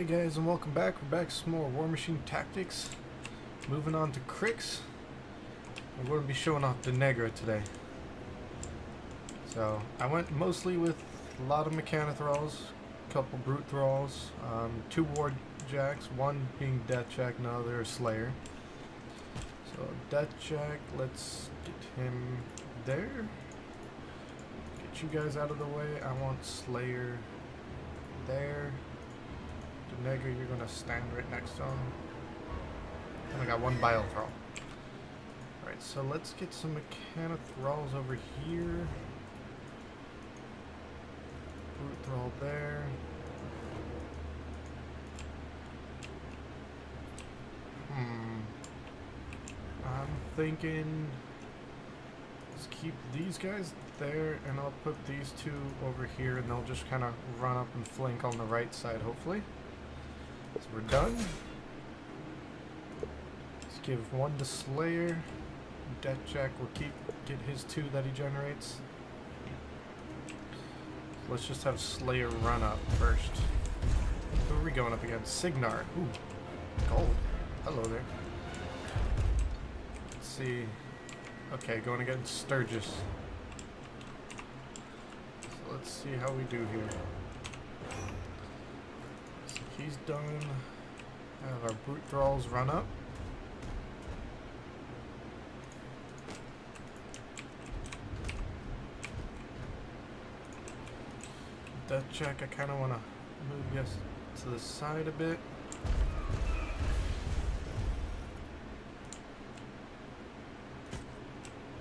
Hey guys, and welcome back. We're back to some more Warmachine Tactics. Moving on to Krix. We're going to be showing off Deneghra today. So, I went mostly with a lot of mechanic thralls, a couple brute thralls, 2 war jacks, one being death jack, another slayer. So, death jack, let's get him there. Get you guys out of the way. I want slayer there. Deneghra, you're gonna stand right next to him. And I got one bile thrall. Alright, so let's get some mechanic thralls over here. Brute thrall there. I'm thinking let's keep these guys there, and I'll put these two over here, and they'll just kind of run up and flank on the right side, hopefully. So we're done. Let's give one to Slayer. Death Jack will get his 2 that he generates. So let's just have Slayer run up first. Who are we going up against? Signar. Ooh, gold. Hello there. Let's see. Okay, going against Sturgis. So let's see how we do here. He's done. Have our brute thralls run up. Death check, I kind of want to move you to the side a bit.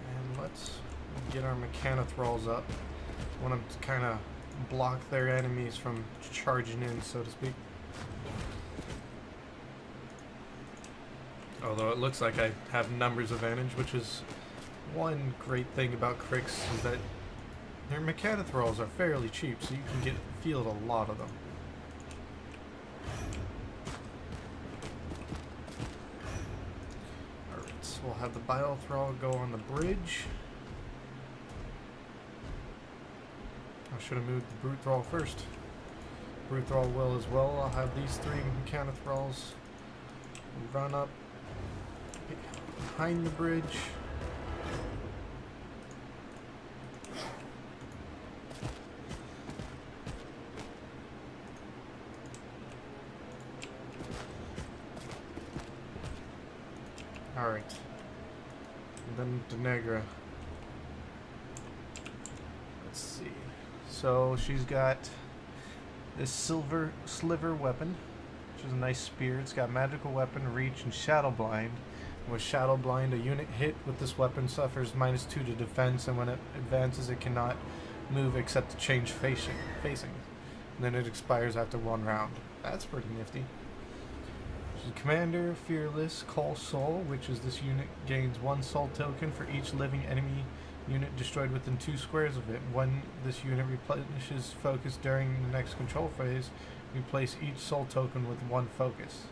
And let's get our mechanic thralls up. I want to kind of block their enemies from charging in, so to speak. Although it looks like I have numbers advantage, which is one great thing about Krix, is that their mechanic thralls are fairly cheap, so you can field a lot of them. Alright, so we'll have the bile thrall go on the bridge. I should have moved the brute thrall first. Brute thrall will as well. I'll have these 3 mechanic thralls run up behind the bridge. Alright. And then Deneghra. Let's see. So she's got this silver sliver weapon, which is a nice spear. It's got magical weapon, reach, and shadow blind. With shadow blind, a unit hit with this weapon suffers -2 to defense, and when it advances it cannot move except to change facing. And then it expires after 1 round. That's pretty nifty. She's Commander, Fearless, Call Soul, which is this unit gains 1 soul token for each living enemy unit destroyed within 2 squares of it. When this unit replenishes focus during the next control phase, replace each soul token with 1 focus.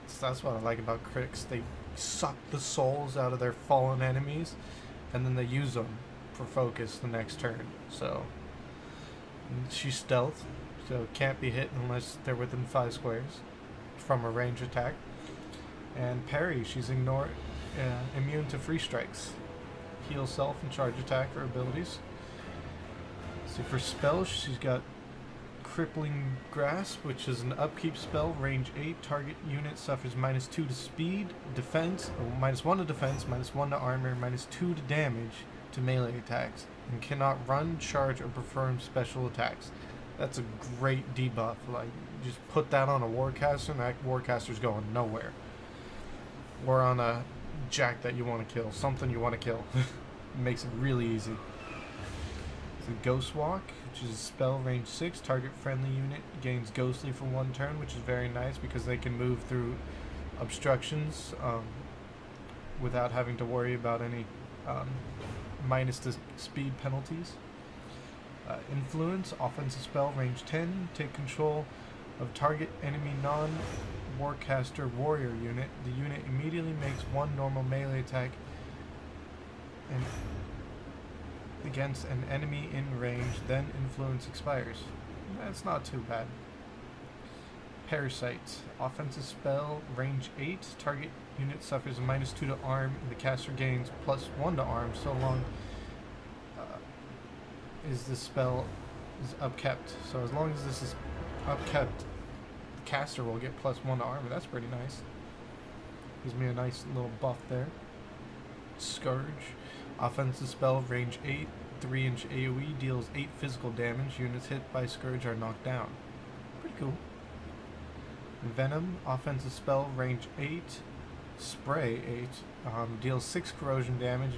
So that's what I like about Krix. They suck the souls out of their fallen enemies, and then they use them for focus the next turn. So she's stealth, so can't be hit unless they're within 5 squares from a range attack. And parry, she's immune to free strikes. Heal self and charge attack for abilities. So for spells, she's got Crippling Grasp, which is an upkeep spell, range 8. Target unit suffers -2 to speed, defense, or -1 to defense, -1 to armor, -2 to damage to melee attacks, and cannot run, charge, or perform special attacks. That's a great debuff. Like, just put that on a warcaster, and that warcaster's going nowhere. Or on a jack that you want to kill, something you want to kill. It makes it really easy. So Ghost Walk, which is a spell, range 6. Target friendly unit gains ghostly for 1 turn, which is very nice because they can move through obstructions without having to worry about any minus to speed penalties. Influence, offensive spell, range 10. Take control of target enemy non-warcaster warrior unit. The unit immediately makes 1 normal melee attack and against an enemy in range, then influence expires. That's not too bad. Parasite. Offensive spell, range 8. Target unit suffers a -2 to arm, and the caster gains +1 to arm so long is this spell is upkept. So as long as this is upkept, the caster will get +1 to armor. That's pretty nice. Gives me a nice little buff there. Scourge. Offensive spell, range 8. 3-inch AoE, deals 8 physical damage. Units hit by Scourge are knocked down. Pretty cool. Venom. Offensive spell, range 8. Spray 8. Deals 6 corrosion damage.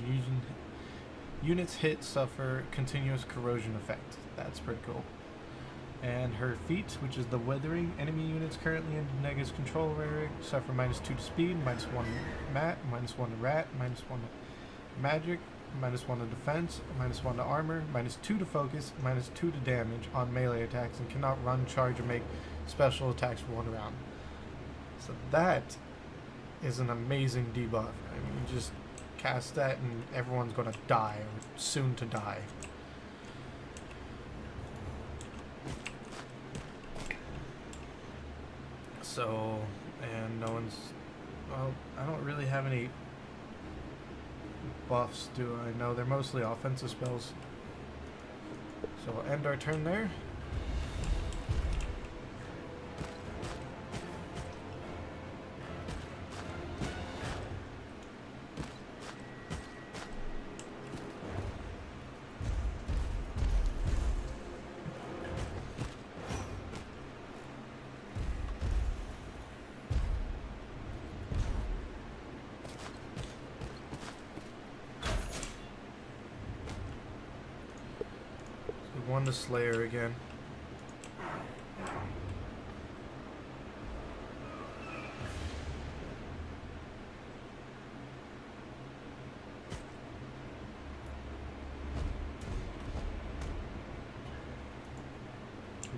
Units hit suffer continuous corrosion effect. That's pretty cool. And her feat, which is the Withering. Enemy units currently in Deneghra's control area suffer -2 to speed, -1 mat, -1 to rat, -1 to magic, -1 to defense, -1 to armor, -2 to focus, -2 to damage on melee attacks, and cannot run, charge, or make special attacks for 1 round. So that is an amazing debuff. I mean, you just cast that and everyone's gonna die, or soon to die. So, and no one's, well, I don't really have any buffs, do I? No, they're mostly offensive spells. So we'll end our turn there. Won the Slayer again.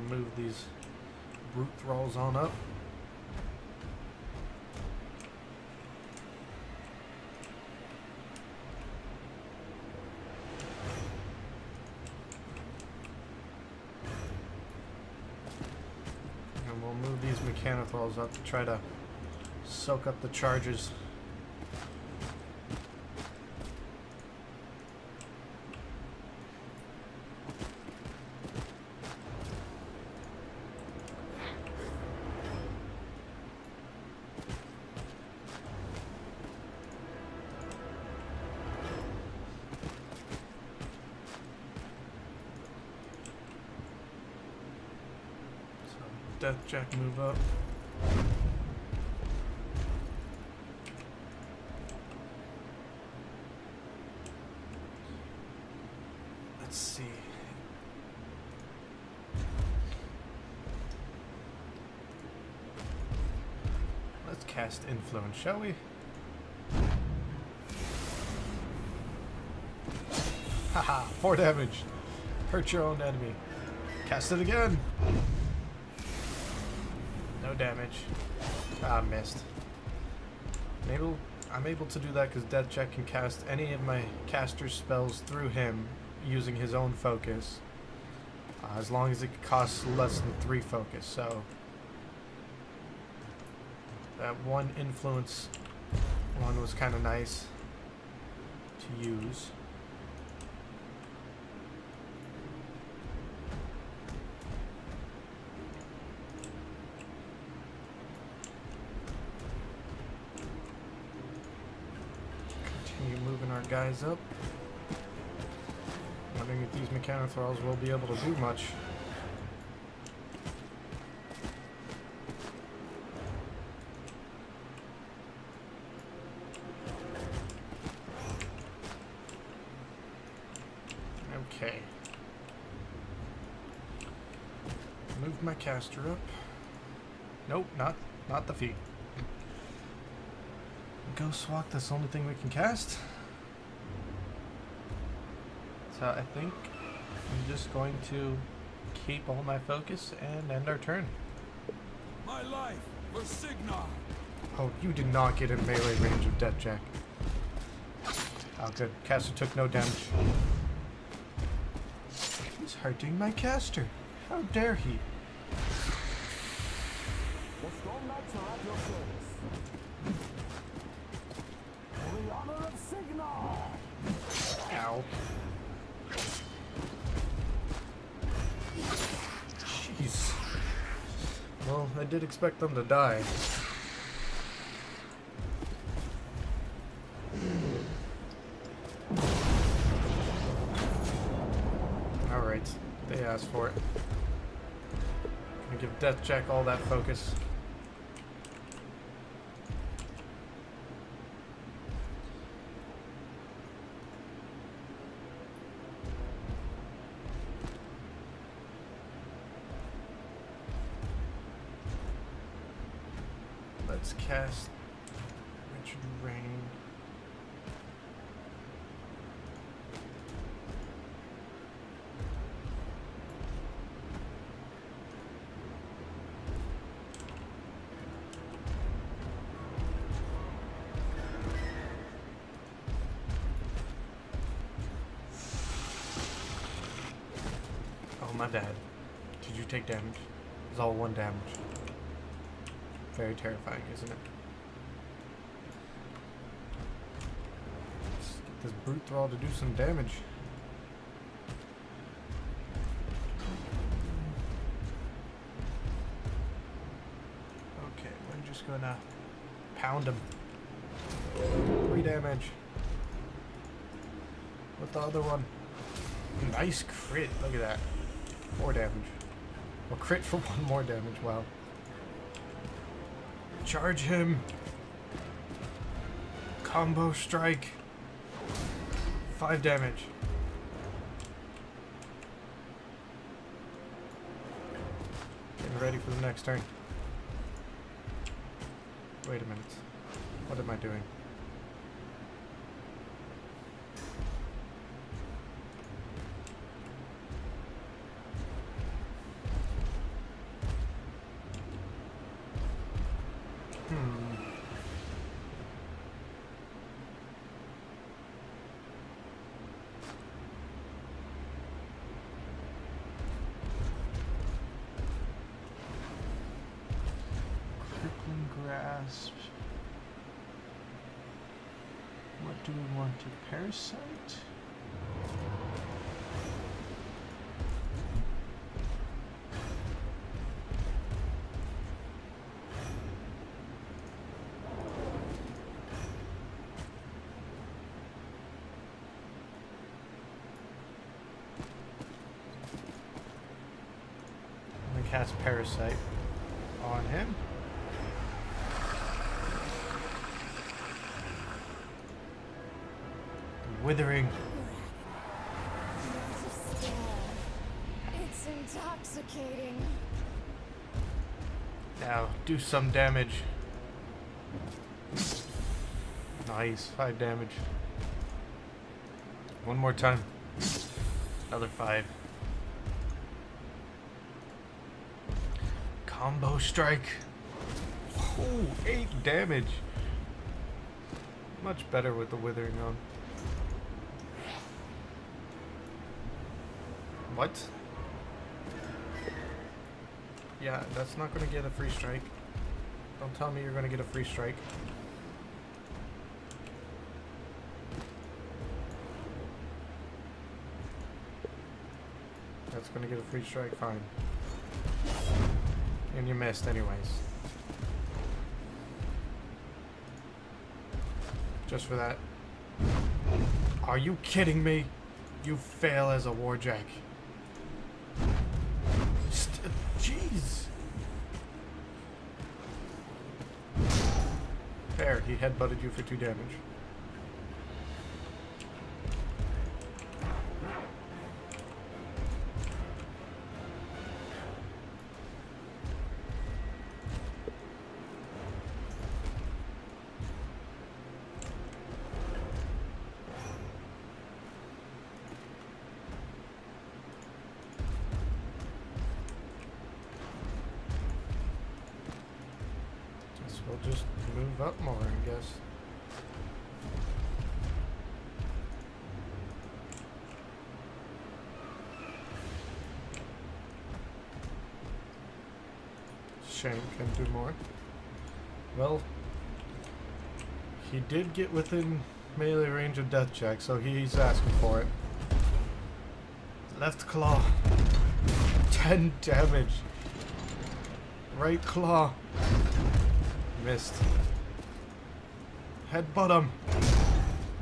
Move these brute thralls on up. Move these mechanothralls up to try to soak up the charges. Death Jack move up. Let's see. Let's cast Influence, shall we? Haha, 4 damage. Hurt your own enemy. Cast it again. No damage. Ah, missed. I'm able to do that because Death Check can cast any of my caster's spells through him using his own focus, as long as it costs less than 3 focus. So that one influence one was kind of nice to use. Moving our guys up. Wondering if these mechanothralls will be able to do much. Okay. Move my caster up. Nope, not the feet. Ghost Walk, that's the only thing we can cast. So I think I'm just going to keep all my focus and end our turn. My life for Signar. Oh, you did not get in melee range of Death Jack. Oh, good. Caster took no damage. He's hurting my caster. How dare he? Knights are at your service. For the honor of Signar! Ow. Jeez. Well, I did expect them to die. Alright, they asked for it. Gonna give Death Jack all that focus. Let's cast Richard Rain. Oh, my bad. Did you take damage? It was all one damage. Very terrifying, isn't it? Let's get this brute thrall to do some damage. Okay, we're just gonna pound him. 3 damage. With the other one. Nice crit, look at that. 4 damage. Well, crit for 1 more damage, wow. Charge him. Combo strike. 5 damage. Getting ready for the next turn. Wait a minute. What am I doing? Grasp. What do we want to parasite? I'm gonna cast parasite on him. Withering. It's intoxicating. Now, do some damage. Nice, 5 damage. One more time. Another 5. Combo strike. Oh, 8 damage. Much better with the withering on. What? Yeah, that's not gonna get a free strike. Don't tell me you're gonna get a free strike. That's gonna get a free strike, fine. And you missed anyways. Just for that. Are you kidding me? You fail as a warjack. Jeez. Fair, he headbutted you for 2 damage. We'll just move up more, I guess. Shane can do more. Well, he did get within melee range of Death Jack, so he's asking for it. Left claw. 10 damage. Right claw. Missed. Headbutt him.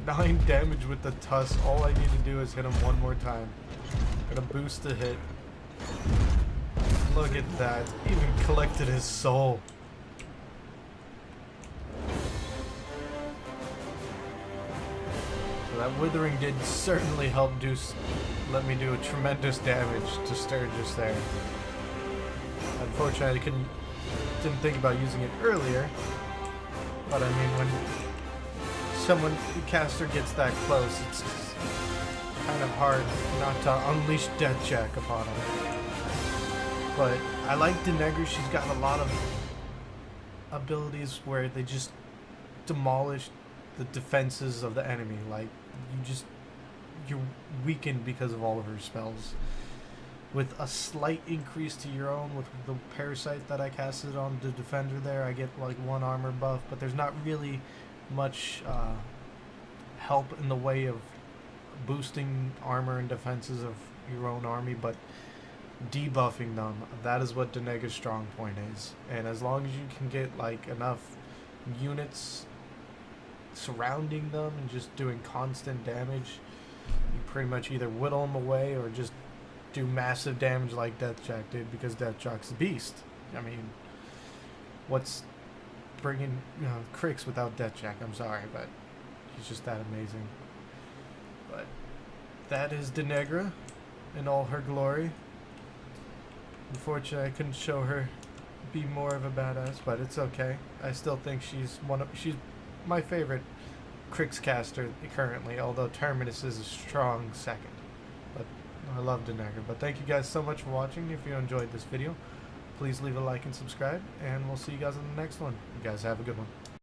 9 damage with the tusk. All I need to do is hit him one more time. Gonna boost the hit. Look at that. Even collected his soul. So that withering did certainly help let me do a tremendous damage to Sturgis there. Unfortunately, I didn't think about using it earlier. But I mean, when the caster gets that close, it's kind of hard not to unleash Death Jack upon him. But I like Deneghra. She's got a lot of abilities where they just demolish the defenses of the enemy. Like, you're weakened because of all of her spells. With a slight increase to your own, with the parasite that I casted on the defender there, I get like 1 armor buff, but there's not really much help in the way of boosting armor and defenses of your own army, but debuffing them, that is what Deneghra's strong point is. And as long as you can get like enough units surrounding them and just doing constant damage, you pretty much either whittle them away or just do massive damage like Death Jack did, because Death Jack's a beast. I mean, what's bringing Crix without Death Jack? I'm sorry, but he's just that amazing. But that is Deneghra in all her glory. Unfortunately, I couldn't show her be more of a badass, but it's okay. I still think she's my favorite Crix caster currently, although Terminus is a strong second. But I love Deneghra. But thank you guys so much for watching. If you enjoyed this video, please leave a like and subscribe, and we'll see you guys in the next one. You guys have a good one.